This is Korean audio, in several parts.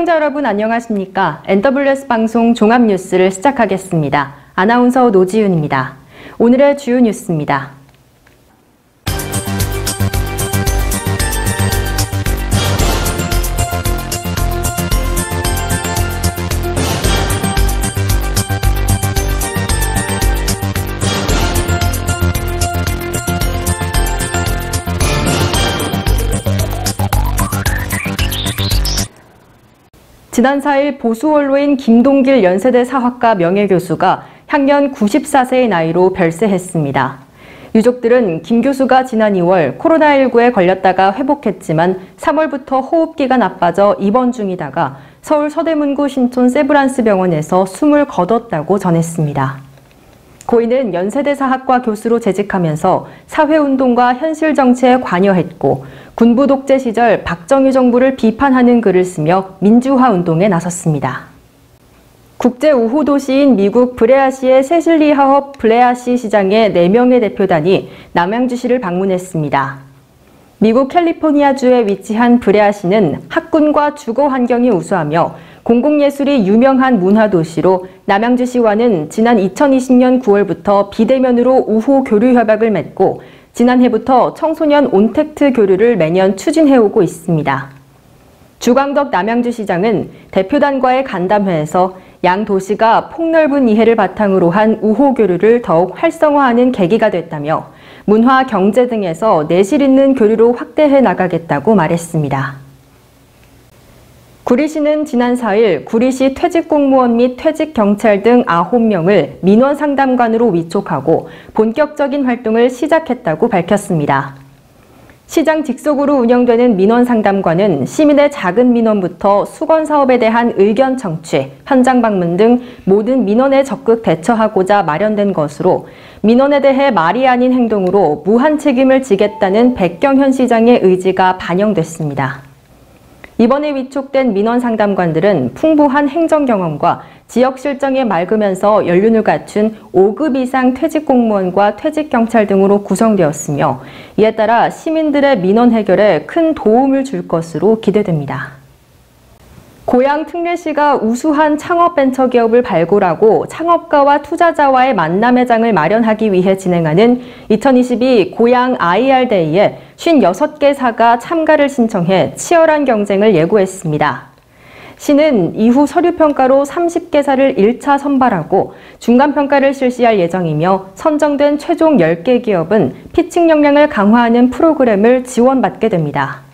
시청자 여러분 안녕하십니까? NWS 방송 종합뉴스를 시작하겠습니다. 아나운서 노지윤입니다. 오늘의 주요 뉴스입니다. 지난 4일 보수 원로인 김동길 연세대 사학과 명예교수가 향년 94세의 나이로 별세했습니다. 유족들은 김 교수가 지난 2월 코로나19에 걸렸다가 회복했지만 3월부터 호흡기가 나빠져 입원 중이다가 서울 서대문구 신촌 세브란스 병원에서 숨을 거뒀다고 전했습니다. 고인은 연세대 사학과 교수로 재직하면서 사회운동과 현실정치에 관여했고 군부 독재 시절 박정희 정부를 비판하는 글을 쓰며 민주화 운동에 나섰습니다. 국제 우호 도시인 미국 브레아시의 세실리 하업 블레아시 시장의 4명의 대표단이 남양주시를 방문했습니다. 미국 캘리포니아주에 위치한 브레아시는 학군과 주거 환경이 우수하며 공공예술이 유명한 문화도시로 남양주시와는 지난 2020년 9월부터 비대면으로 우호 교류 협약을 맺고 지난해부터 청소년 온택트 교류를 매년 추진해오고 있습니다. 주광덕 남양주시장은 대표단과의 간담회에서 양 도시가 폭넓은 이해를 바탕으로 한 우호 교류를 더욱 활성화하는 계기가 됐다며 문화, 경제 등에서 내실 있는 교류로 확대해 나가겠다고 말했습니다. 구리시는 지난 4일 구리시 퇴직공무원 및 퇴직경찰 등 9명을 민원상담관으로 위촉하고 본격적인 활동을 시작했다고 밝혔습니다. 시장 직속으로 운영되는 민원상담관은 시민의 작은 민원부터 수건사업에 대한 의견 청취, 현장 방문 등 모든 민원에 적극 대처하고자 마련된 것으로 민원에 대해 말이 아닌 행동으로 무한 책임을 지겠다는 백경현 시장의 의지가 반영됐습니다. 이번에 위촉된 민원상담관들은 풍부한 행정 경험과 지역 실정에 맑으면서 연륜을 갖춘 5급 이상 퇴직공무원과 퇴직경찰 등으로 구성되었으며 이에 따라 시민들의 민원 해결에 큰 도움을 줄 것으로 기대됩니다. 고양 특례시가 우수한 창업벤처기업을 발굴하고 창업가와 투자자와의 만남의 장을 마련하기 위해 진행하는 2022 고양 IR데이에 56개사가 참가를 신청해 치열한 경쟁을 예고했습니다. 시는 이후 서류평가로 30개사를 1차 선발하고 중간평가를 실시할 예정이며 선정된 최종 10개 기업은 피칭 역량을 강화하는 프로그램을 지원받게 됩니다.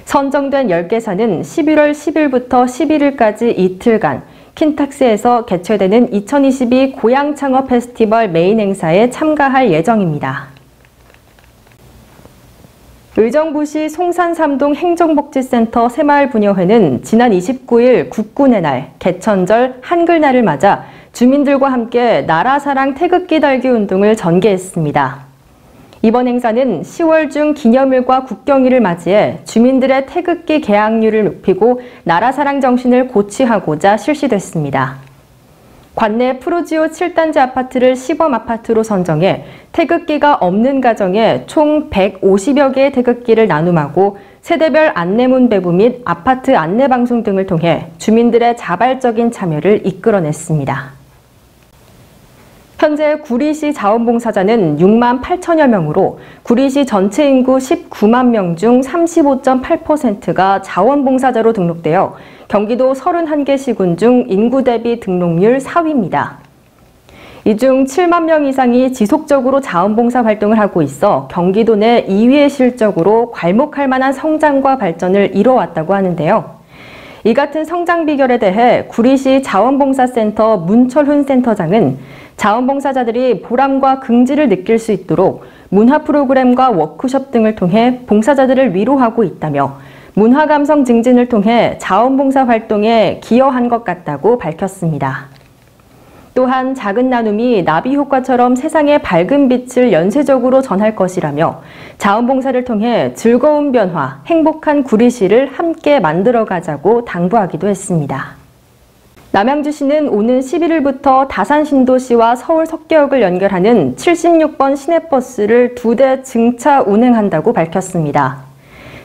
선정된 10개사는 11월 10일부터 11일까지 이틀간 킨탁스에서 개최되는 2022 고양 창업 페스티벌 메인 행사에 참가할 예정입니다. 의정부시 송산3동 행정복지센터 새마을부녀회는 지난 29일 국군의 날, 개천절, 한글날을 맞아 주민들과 함께 나라사랑 태극기 달기 운동을 전개했습니다. 이번 행사는 10월 중 기념일과 국경일을 맞이해 주민들의 태극기 개항률을 높이고 나라사랑 정신을 고취하고자 실시됐습니다. 관내 프로지오 7단지 아파트를 시범 아파트로 선정해 태극기가 없는 가정에 총 150여 개의 태극기를 나눔하고 세대별 안내문 배부 및 아파트 안내방송 등을 통해 주민들의 자발적인 참여를 이끌어냈습니다. 현재 구리시 자원봉사자는 6만 8천여 명으로 구리시 전체 인구 19만 명 중 35.8%가 자원봉사자로 등록되어 경기도 31개 시군 중 인구 대비 등록률 4위입니다. 이 중 7만 명 이상이 지속적으로 자원봉사 활동을 하고 있어 경기도 내 2위의 실적으로 괄목할 만한 성장과 발전을 이뤄왔다고 하는데요. 이 같은 성장 비결에 대해 구리시 자원봉사센터 문철훈 센터장은 자원봉사자들이 보람과 긍지를 느낄 수 있도록 문화 프로그램과 워크숍 등을 통해 봉사자들을 위로하고 있다며 문화 감성 증진을 통해 자원봉사 활동에 기여한 것 같다고 밝혔습니다. 또한 작은 나눔이 나비 효과처럼 세상에 밝은 빛을 연쇄적으로 전할 것이라며 자원봉사를 통해 즐거운 변화, 행복한 구리시를 함께 만들어가자고 당부하기도 했습니다. 남양주시는 오는 11일부터 다산 신도시와 서울 석계역을 연결하는 76번 시내버스를 2대 증차 운행한다고 밝혔습니다.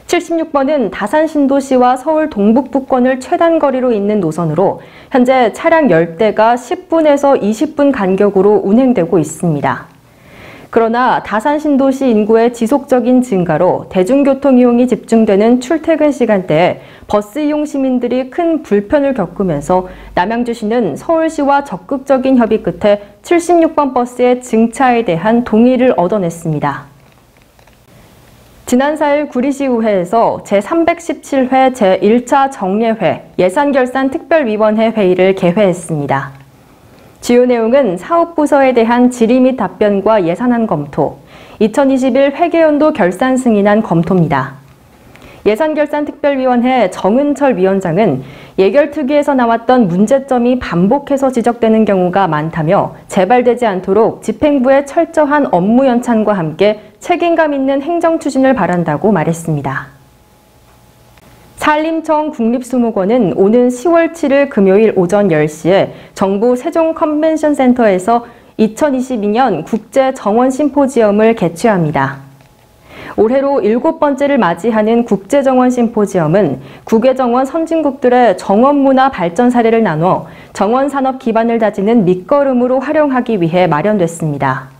76번은 다산 신도시와 서울 동북부권을 최단 거리로 잇는 노선으로 현재 차량 10대가 10분에서 20분 간격으로 운행되고 있습니다. 그러나 다산 신도시 인구의 지속적인 증가로 대중교통 이용이 집중되는 출퇴근 시간대에 버스 이용 시민들이 큰 불편을 겪으면서 남양주시는 서울시와 적극적인 협의 끝에 76번 버스의 증차에 대한 동의를 얻어냈습니다. 지난 4일 구리시의회에서 제317회 제1차 정례회 예산결산특별위원회 회의를 개회했습니다. 주요 내용은 사업부서에 대한 질의 및 답변과 예산안 검토, 2021 회계연도 결산 승인안 검토입니다. 예산결산특별위원회 정은철 위원장은 예결특위에서 나왔던 문제점이 반복해서 지적되는 경우가 많다며 재발되지 않도록 집행부의 철저한 업무 연찬과 함께 책임감 있는 행정 추진을 바란다고 말했습니다. 산림청 국립수목원은 오는 10월 7일 금요일 오전 10시에 정부 세종 컨벤션센터에서 2022년 국제정원심포지엄을 개최합니다. 올해로 7번째를 맞이하는 국제정원심포지엄은 국외정원 선진국들의 정원문화 발전 사례를 나눠 정원산업 기반을 다지는 밑거름으로 활용하기 위해 마련됐습니다.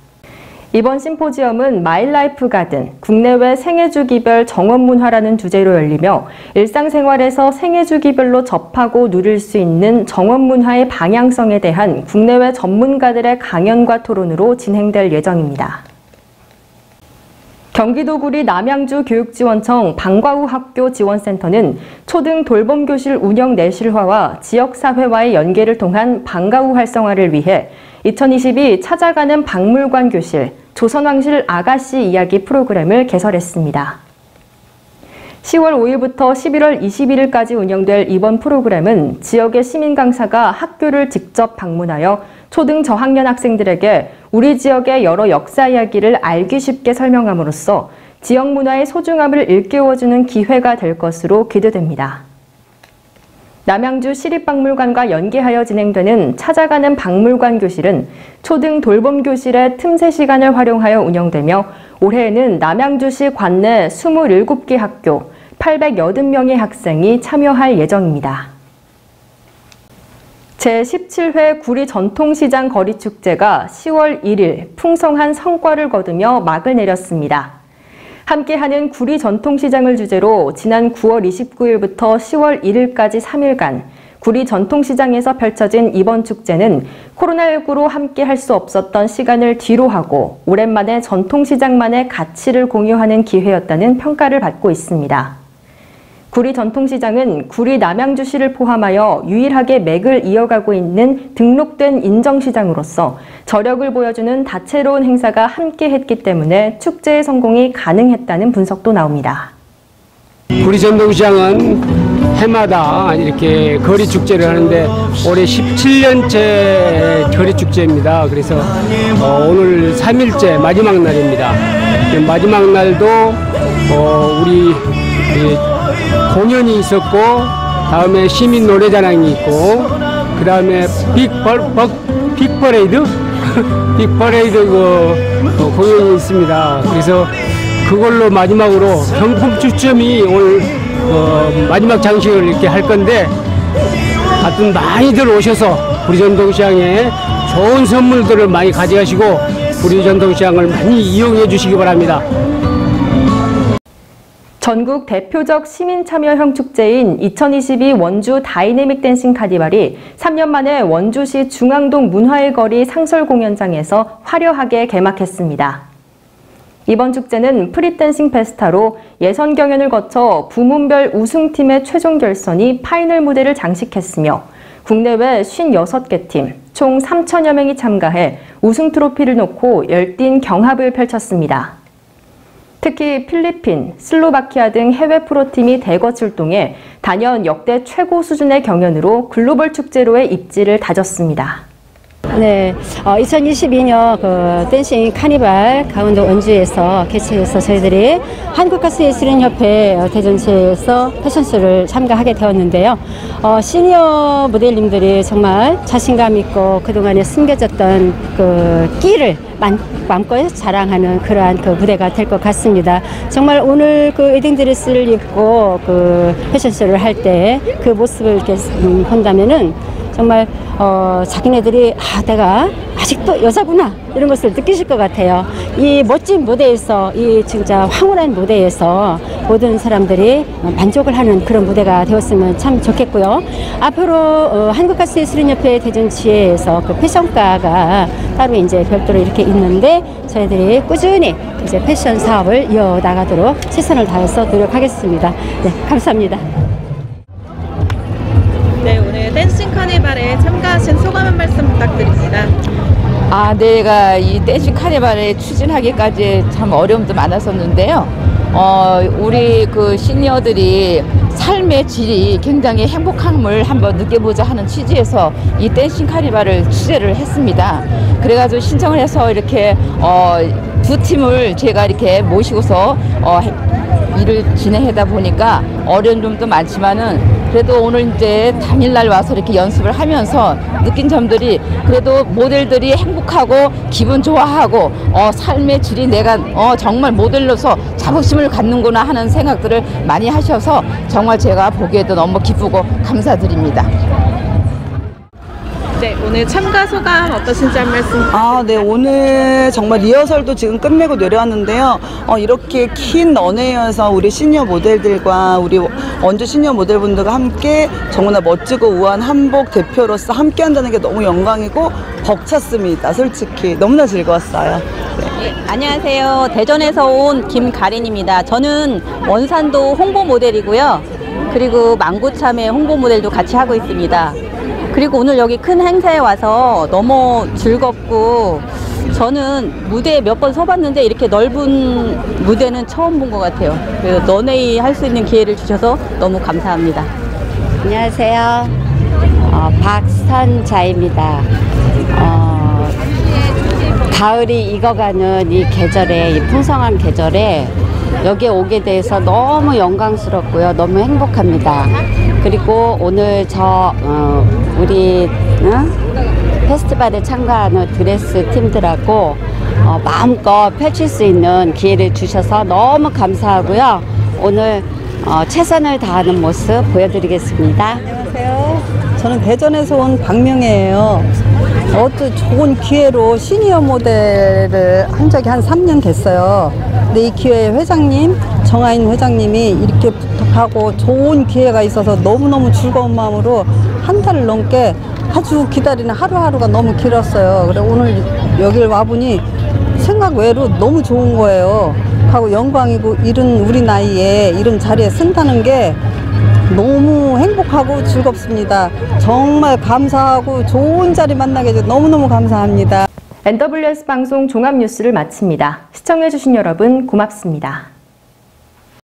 이번 심포지엄은 마일라이프 가든, 국내외 생애주기별 정원문화라는 주제로 열리며 일상생활에서 생애주기별로 접하고 누릴 수 있는 정원문화의 방향성에 대한 국내외 전문가들의 강연과 토론으로 진행될 예정입니다. 경기도 구리 남양주 교육지원청 방과후 학교 지원센터는 초등 돌봄교실 운영 내실화와 지역사회와의 연계를 통한 방과후 활성화를 위해 2022 찾아가는 박물관 교실, 조선왕실 아가씨 이야기 프로그램을 개설했습니다. 10월 5일부터 11월 21일까지 운영될 이번 프로그램은 지역의 시민 강사가 학교를 직접 방문하여 초등 저학년 학생들에게 우리 지역의 여러 역사 이야기를 알기 쉽게 설명함으로써 지역 문화의 소중함을 일깨워주는 기회가 될 것으로 기대됩니다. 남양주 시립박물관과 연계하여 진행되는 찾아가는 박물관 교실은 초등 돌봄교실의 틈새 시간을 활용하여 운영되며 올해에는 남양주시 관내 27개 학교 880명의 학생이 참여할 예정입니다. 제17회 구리 전통시장 거리축제가 10월 1일 풍성한 성과를 거두며 막을 내렸습니다. 함께하는 구리 전통시장을 주제로 지난 9월 29일부터 10월 1일까지 3일간 구리 전통시장에서 펼쳐진 이번 축제는 코로나19로 함께할 수 없었던 시간을 뒤로하고 오랜만에 전통시장만의 가치를 공유하는 기회였다는 평가를 받고 있습니다. 구리 전통시장은 구리 남양주시를 포함하여 유일하게 맥을 이어가고 있는 등록된 인정시장으로서 저력을 보여주는 다채로운 행사가 함께했기 때문에 축제의 성공이 가능했다는 분석도 나옵니다. 구리 전통시장은 해마다 이렇게 거리축제를 하는데 올해 17년째 거리축제입니다. 그래서 오늘 3일째 마지막 날입니다. 마지막 날도 우리 공연이 있었고, 다음에 시민 노래자랑이 있고, 그 다음에 빅퍼레이드? 빅퍼레이드 공연이 있습니다. 그래서 그걸로 마지막으로 경품 추첨이 오늘 마지막 장식을 이렇게 할 건데, 하여튼 많이들 오셔서 구리 전통시장에 좋은 선물들을 많이 가져가시고 구리 전통시장을 많이 이용해 주시기 바랍니다. 전국 대표적 시민참여형 축제인 2022 원주 다이내믹 댄싱 카니발이 3년 만에 원주시 중앙동 문화의 거리 상설공연장에서 화려하게 개막했습니다. 이번 축제는 프리댄싱 페스타로 예선 경연을 거쳐 부문별 우승팀의 최종 결선이 파이널 무대를 장식했으며 국내외 56개 팀, 총 3,000여 명이 참가해 우승 트로피를 놓고 열띤 경합을 펼쳤습니다. 특히 필리핀, 슬로바키아 등 해외 프로팀이 대거 출동해 단연 역대 최고 수준의 경연으로 글로벌 축제로의 입지를 다졌습니다. 네, 2022년 그 댄싱 카니발 강원도 원주에서 개최해서 저희들이 한국가수예술인협회 대전체에서 패션쇼를 참가하게 되었는데요. 시니어 모델님들이 정말 자신감 있고 그동안에 숨겨졌던 그 끼를 마음껏 자랑하는 그러한 그 무대가 될 것 같습니다. 정말 오늘 그 웨딩드레스를 입고 그 패션쇼를 할 때 그 모습을 이렇게 본다면은 정말 자기네들이 내가 아직도 여자구나 이런 것을 느끼실 것 같아요. 이 멋진 무대에서, 이 진짜 황홀한 무대에서 모든 사람들이 만족을 하는 그런 무대가 되었으면 참 좋겠고요. 앞으로 한국가수예술인협회 대전지회에서 그 패션과가 따로 이제 별도로 이렇게 있는데 저희들이 꾸준히 이제 패션 사업을 이어나가도록 최선을 다해서 노력하겠습니다. 네, 감사합니다. 네, 오늘 댄싱 카니발에 참가하신 소감 한 말씀 부탁드립니다. 내가 이 댄싱 카니발에 추진하기까지 참 어려움도 많았었는데요. 우리 그 시니어들이 삶의 질이 굉장히 행복함을 한번 느껴보자 하는 취지에서 이 댄싱 카니발을 취재를 했습니다. 그래가지고 신청을 해서 이렇게 두 팀을 제가 이렇게 모시고서 일을 진행하다 보니까 어려운 점도 많지만은 그래도 오늘 이제 당일날 와서 이렇게 연습을 하면서 느낀 점들이 그래도 모델들이 행복하고 기분 좋아하고 삶의 질이 내가 정말 모델로서 자부심을 갖는구나 하는 생각들을 많이 하셔서 정말 제가 보기에도 너무 기쁘고 감사드립니다. 네, 오늘 참가 소감 어떠신지 한 말씀. 네, 오늘 정말 리허설도 지금 끝내고 내려왔는데요. 이렇게 긴 런웨이에서 우리 시니어 모델들과 우리 원주 시니어 모델분들과 함께 정말 멋지고 우아한 한복 대표로서 함께 한다는 게 너무 영광이고 벅찼습니다. 솔직히 너무나 즐거웠어요. 네, 안녕하세요. 대전에서 온 김가린입니다. 저는 원산도 홍보 모델이고요. 그리고 망고참의 홍보 모델도 같이 하고 있습니다. 그리고 오늘 여기 큰 행사에 와서 너무 즐겁고 저는 무대에 몇 번 서봤는데 이렇게 넓은 무대는 처음 본 것 같아요. 그래서 런웨이 할 수 있는 기회를 주셔서 너무 감사합니다. 안녕하세요. 박선자입니다. 가을이 익어가는 이 계절에, 이 풍성한 계절에 여기에 오게 돼서 너무 영광스럽고요. 너무 행복합니다. 그리고 오늘 우리 페스티벌에 참가하는 드레스 팀들하고 마음껏 펼칠 수 있는 기회를 주셔서 너무 감사하고요. 오늘 최선을 다하는 모습 보여드리겠습니다. 안녕하세요. 저는 대전에서 온 박명혜예요. 어떤 좋은 기회로 시니어 모델을 한 적이 한 3년 됐어요. 근데 이 기회에 회장님, 정아인 회장님이 이렇게 부탁하고 좋은 기회가 있어서 너무너무 즐거운 마음으로 한 달을 넘게 아주 기다리는 하루하루가 너무 길었어요. 그래 오늘 여길 와보니 생각 외로 너무 좋은 거예요. 하고 영광이고 이런 우리 나이에 이런 자리에 쓴다는 게 너무 행복하고 즐겁습니다. 정말 감사하고 좋은 자리 만나게 해서 너무너무 감사합니다. NWS 방송 종합뉴스를 마칩니다. 시청해주신 여러분 고맙습니다.